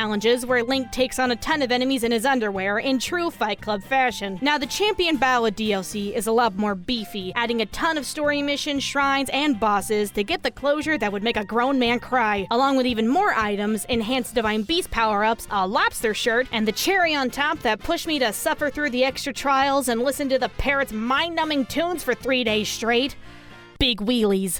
where Link takes on a ton of enemies in his underwear in true Fight Club fashion. Now, the Champion Ballad DLC is a lot more beefy, adding a ton of story missions, shrines, and bosses to get the closure that would make a grown man cry, along with even more items, enhanced Divine Beast power-ups, a lobster shirt, and the cherry on top that pushed me to suffer through the extra trials and listen to the parrot's mind-numbing tunes for 3 days straight. Big wheelies.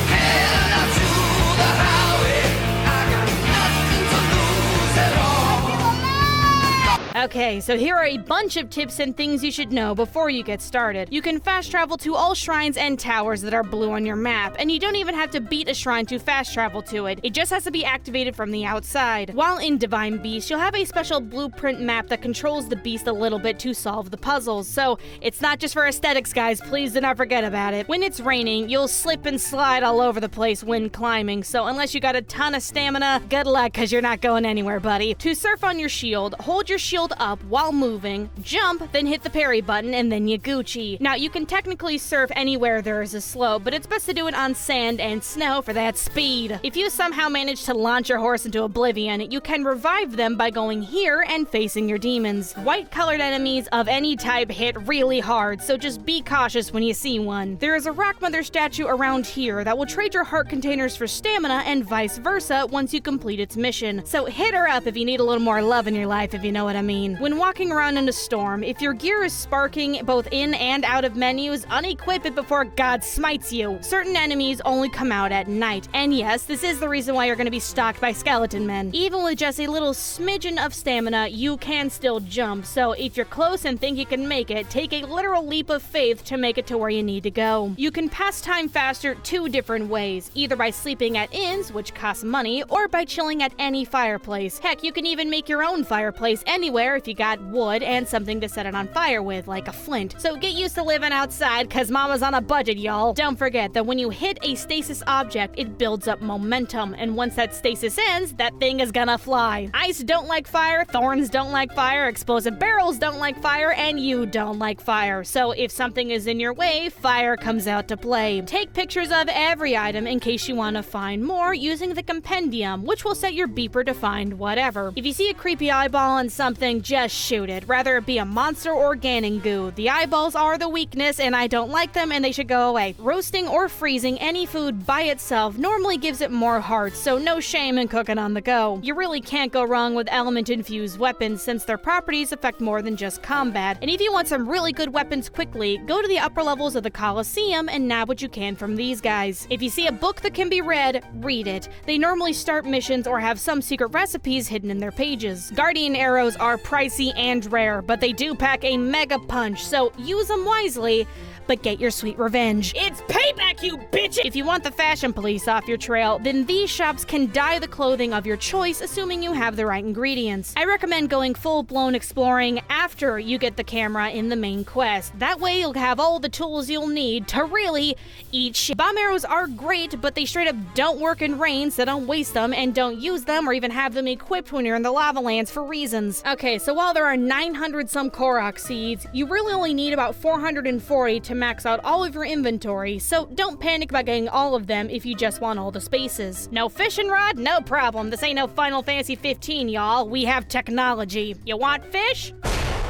Okay, so here are a bunch of tips and things you should know before you get started. You can fast travel to all shrines and towers that are blue on your map, and you don't even have to beat a shrine to fast travel to it. It just has to be activated from the outside. While in Divine Beast, you'll have a special blueprint map that controls the beast a little bit to solve the puzzles, so it's not just for aesthetics, guys. Please do not forget about it. When it's raining, you'll slip and slide all over the place when climbing, so unless you got a ton of stamina, good luck, because you're not going anywhere, buddy. To surf on your shield, hold your shield up while moving, jump, then hit the parry button, and then you Gucci. Now, you can technically surf anywhere there is a slope, but it's best to do it on sand and snow for that speed. If you somehow manage to launch your horse into oblivion, you can revive them by going here and facing your demons. White-colored enemies of any type hit really hard, so just be cautious when you see one. There is a Rock Mother statue around here that will trade your heart containers for stamina and vice versa once you complete its mission, so hit her up if you need a little more love in your life, if you know what I mean. When walking around in a storm, if your gear is sparking both in and out of menus, unequip it before God smites you. Certain enemies only come out at night, and yes, this is the reason why you're going to be stalked by skeleton men. Even with just a little smidgen of stamina, you can still jump, so if you're close and think you can make it, take a literal leap of faith to make it to where you need to go. You can pass time faster 2 different ways, either by sleeping at inns, which costs money, or by chilling at any fireplace. Heck, you can even make your own fireplace anywhere if you got wood and something to set it on fire with, like a flint. So get used to living outside, cause mama's on a budget, y'all. Don't forget that when you hit a stasis object, it builds up momentum, and once that stasis ends, that thing is gonna fly. Ice don't like fire, thorns don't like fire, explosive barrels don't like fire, and you don't like fire. So if something is in your way, fire comes out to play. Take pictures of every item in case you want to find more using the compendium, which will set your beeper to find whatever. If you see a creepy eyeball on something, then just shoot it. Rather it be a monster or Ganongu. The eyeballs are the weakness, and I don't like them, and they should go away. Roasting or freezing any food by itself normally gives it more heart, so no shame in cooking on the go. You really can't go wrong with element-infused weapons since their properties affect more than just combat. And if you want some really good weapons quickly, go to the upper levels of the Colosseum and nab what you can from these guys. If you see a book that can be read, read it. They normally start missions or have some secret recipes hidden in their pages. Guardian arrows are pricey and rare, but they do pack a mega punch, so use them wisely, but get your sweet revenge. It's payback, you bitch! If you want the fashion police off your trail, then these shops can dye the clothing of your choice, assuming you have the right ingredients. I recommend going full-blown exploring after you get the camera in the main quest. That way you'll have all the tools you'll need to really eat shit. Bomb arrows are great, but they straight up don't work in rain, so don't waste them, and don't use them or even have them equipped when you're in the lava lands for reasons. Okay, so while there are 900 some Korok seeds, you really only need about 440 to max out all of your inventory, so don't panic about getting all of them if you just want all the spaces. No fishing rod? No problem. This ain't no Final Fantasy 15, y'all. We have technology. You want fish?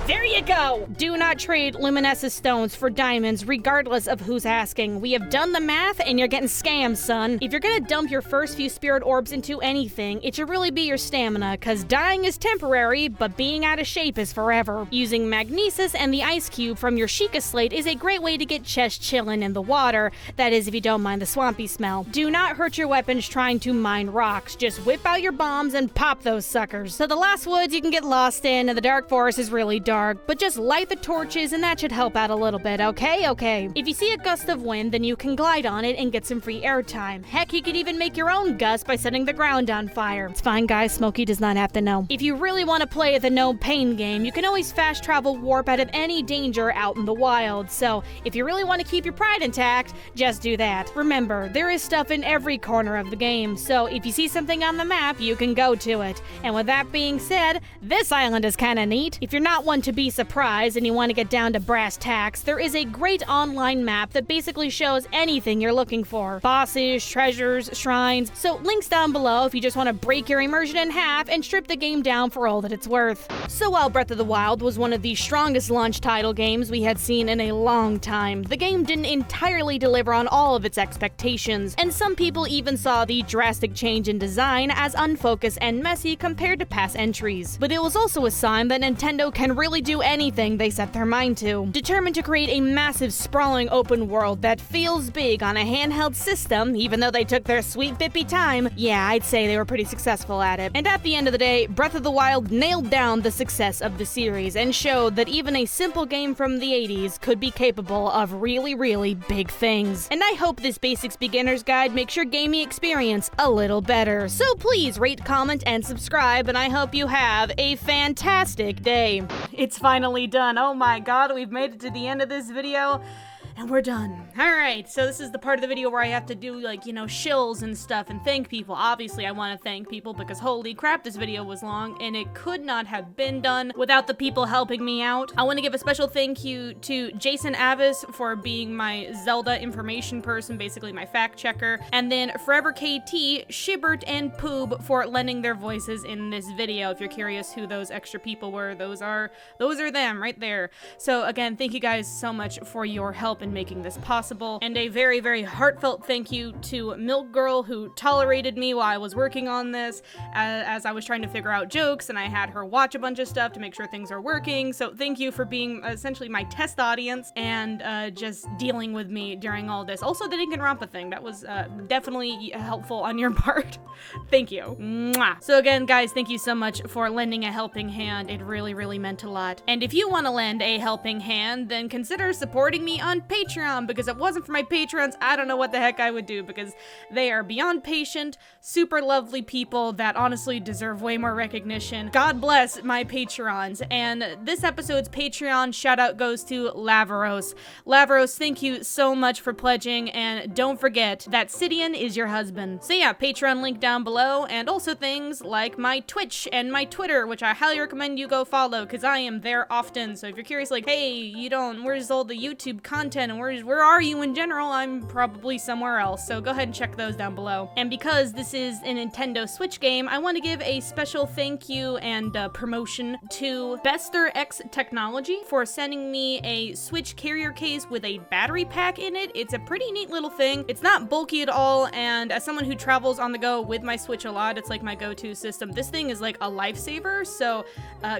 There you go! Do not trade luminescent stones for diamonds, regardless of who's asking. We have done the math, and you're getting scammed, son. If you're gonna dump your first few spirit orbs into anything, it should really be your stamina, cause dying is temporary, but being out of shape is forever. Using magnesis and the ice cube from your Sheikah slate is a great way to get chest chillin' in the water, that is if you don't mind the swampy smell. Do not hurt your weapons trying to mine rocks, just whip out your bombs and pop those suckers. So the last woods you can get lost in, and the dark forest is really dark, but just light the torches and that should help out a little bit, okay? Okay. If you see a gust of wind, then you can glide on it and get some free airtime. Heck, you could even make your own gust by setting the ground on fire. It's fine, guys. Smokey does not have to know. If you really want to play the no pain game, you can always fast travel warp out of any danger out in the wild. So if you really want to keep your pride intact, just do that. Remember, there is stuff in every corner of the game, so if you see something on the map, you can go to it. And with that being said, this island is kinda neat. If you're not one to be surprised and you want to get down to brass tacks, there is a great online map that basically shows anything you're looking for. Bosses, treasures, shrines, so links down below if you just want to break your immersion in half and strip the game down for all that it's worth. So while Breath of the Wild was one of the strongest launch title games we had seen in a long time, the game didn't entirely deliver on all of its expectations, and some people even saw the drastic change in design as unfocused and messy compared to past entries. But it was also a sign that Nintendo can really do anything they set their mind to. Determined to create a massive, sprawling open world that feels big on a handheld system, even though they took their sweet bippy time, yeah, I'd say they were pretty successful at it. And at the end of the day, Breath of the Wild nailed down the success of the series and showed that even a simple game from the 80s could be capable of really, really big things. And I hope this Basics Beginner's Guide makes your gaming experience a little better. So please rate, comment, and subscribe, and I hope you have a fantastic day. It's finally done. Oh my god, we've made it to the end of this video. And we're done. Alright, so this is the part of the video where I have to do, like, you know, shills and stuff and thank people. Obviously, I want to thank people because holy crap, this video was long and it could not have been done without the people helping me out. I want to give a special thank you to Jason Avis for being my Zelda information person, basically my fact checker, and then Forever KT, Shibert, and Poob for lending their voices in this video. If you're curious who those extra people were, those are them right there. So again, thank you guys so much for your help in making this possible, and a very, very heartfelt thank you to Milk Girl, who tolerated me while I was working on this as I was trying to figure out jokes, and I had her watch a bunch of stuff to make sure things are working. So thank you for being essentially my test audience and just dealing with me during all this. Also the Danganronpa thing, that was definitely helpful on your part. Thank you. Mwah. So again, guys, thank you so much for lending a helping hand. It really, really meant a lot. And if you want to lend a helping hand, then consider supporting me on Patreon, because if it wasn't for my patrons, I don't know what the heck I would do, because they are beyond patient, super lovely people that honestly deserve way more recognition. God bless my patrons. And this episode's Patreon shout out goes to Lavaros. Lavaros, thank you so much for pledging, and don't forget that Sidian is your husband. So yeah, Patreon link down below, and also things like my Twitch and my Twitter, which I highly recommend you go follow, because I am there often. So if you're curious, like, hey, where's all the YouTube content content, and where are you in general? I'm probably somewhere else, so go ahead and check those down below. And because this is a Nintendo Switch game, I want to give a special thank you and promotion to Bester X Technology for sending me a Switch carrier case with a battery pack in it. It's a pretty neat little thing. It's not bulky at all, and as someone who travels on the go with my Switch a lot, it's like my go-to system. This thing is like a lifesaver, so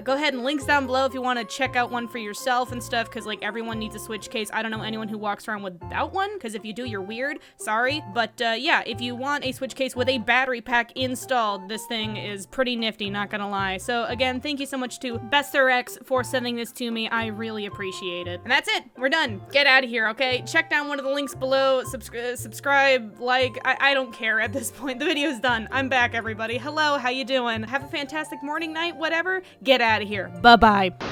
go ahead and links down below if you want to check out one for yourself and stuff, because like everyone needs a Switch case. I don't know anyone who walks around without one, because if you do, you're weird. Sorry. But yeah, if you want a Switch case with a battery pack installed, this thing is pretty nifty, not gonna lie. So again, thank you so much to Bester X for sending this to me. I really appreciate it. And that's it. We're done. Get out of here, okay? Check down one of the links below. Subscribe, like, I don't care at this point. The video's done. I'm back, everybody. Hello, how you doing? Have a fantastic morning, night, whatever. Get out of here. Bye-bye.